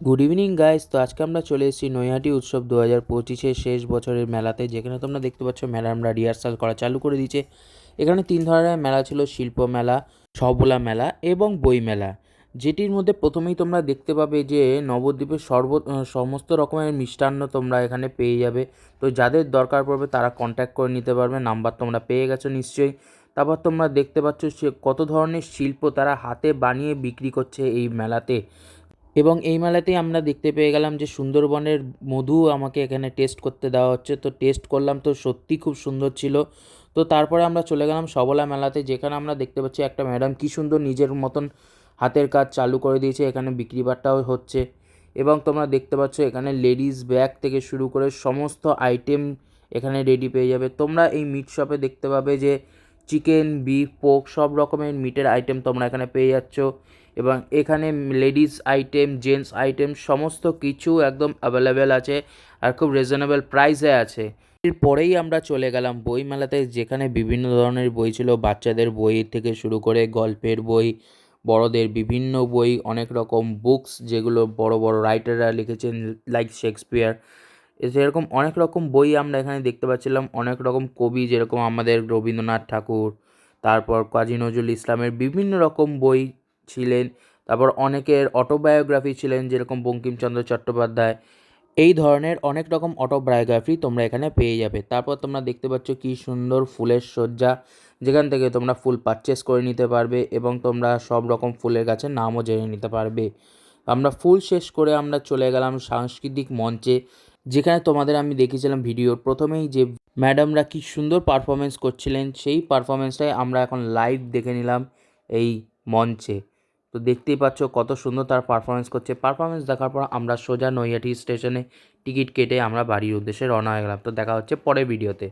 Good evening guys. তো আজকে আমরা চলে এসেছি নৈহাটি উৎসব 2025-এর শেষ বছরের মেলাতে, যেখানে তোমরা দেখতে পাচ্ছ ম্যাডামরা রিহার্সাল করা চালু করে দিয়েছে। এখানে তিন ধরনের মেলা ছিল: শিল্প মেলা, সবলা মেলা এবং বই মেলা। যেটির মধ্যে প্রথমেই তোমরা দেখতে পাবে যে নবদ্বীপের সমস্ত রকমের মিষ্টান্ন তোমরা এখানে পেয়ে যাবে। তো যাদের দরকার পড়বে তারা কন্ট্যাক্ট করে নিতে পারবে, নাম্বার তোমরা পেয়ে গেছো নিশ্চয়ই। তারপর তোমরা দেখতে পাচ্ছ সে কত ধরনের শিল্প তারা হাতে বানিয়ে বিক্রি করছে এই মেলাতে। এবং এই মেলাতেই আমরা দেখতে পেয়ে গেলাম যে সুন্দরবনের মধু আমাকে এখানে টেস্ট করতে দেওয়া হচ্ছে। তো টেস্ট করলাম, তো সত্যি খুব সুন্দর ছিল। তো তারপরে আমরা চলে গেলাম সবলা মেলাতে, যেখানে আমরা দেখতে পাচ্ছি একটা ম্যাডাম কী সুন্দর নিজের মতন হাতের কাজ চালু করে দিয়েছে। এখানে বিক্রি বাট্টাও হচ্ছে। এবং তোমরা দেখতে পাচ্ছ এখানে লেডিস ব্যাগ থেকে শুরু করে সমস্ত আইটেম এখানে রেডি পেয়ে যাবে। তোমরা এই মিট শপে দেখতে পাবে যে চিকেন, বিফ, পোক সব রকমের মিটের আইটেম তোমরা এখানে পেয়ে যাচ্ছ। এবং এখানে লেডিস আইটেম, জেন্টস আইটেম সমস্ত কিছু একদম অ্যাভেলেবেল আছে আর খুব রিজনেবল প্রাইসে আছে। এরপরেই আমরা চলে গেলাম বই মেলাতে, যেখানে বিভিন্ন ধরনের বই ছিল। বাচ্চাদের বই থেকে শুরু করে গল্পের বই, বড়দের বিভিন্ন বই, অনেক রকম বুকস যেগুলো বড় বড় রাইটাররা লিখেছেন, লাইক শেক্সপিয়ার। সেরকম অনেক রকম বই আমরা এখানে দেখতে পাচ্ছিলাম। অনেক রকম কবি, যেরকম আমাদের রবীন্দ্রনাথ ঠাকুর, তারপর কাজী নজরুল ইসলামের বিভিন্ন রকম বই ছিলেন। তারপর অনেকের অটোবায়োগ্রাফি ছিলেন, যেরকম বঙ্কিমচন্দ্র চট্টোপাধ্যায়। এই ধরনের অনেক রকম অটোবায়োগ্রাফি তোমরা এখানে পেয়ে যাবে। তারপর তোমরা দেখতে পাচ্ছ কী সুন্দর ফুলের সজ্জা, যেখান থেকে তোমরা ফুল পারচেস করে নিতে পারবে এবং তোমরা সব রকম ফুলের গাছের নামও জেনে নিতে পারবে। আমরা ফুল শেষ করে আমরা চলে গেলাম সাংস্কৃতিক মঞ্চে, যেখানে তোমাদের আমি দেখিয়েছিলাম ভিডিওর প্রথমেই যে ম্যাডামরা কী সুন্দর পারফরমেন্স করছিলেন। সেই পারফরমেন্সটাই আমরা এখন লাইভ দেখে নিলাম এই মঞ্চে। তো দেখতেই পাচ্ছ কত সুন্দর তার পারফরমেন্স করছে। পারফরমেন্স দেখার পর আমরা সোজা নৈহাটি স্টেশনে টিকিট কেটে আমরা বাড়ির উদ্দেশ্যে রওনা হয়ে গেলাম। তো দেখা হচ্ছে পরের ভিডিওতে।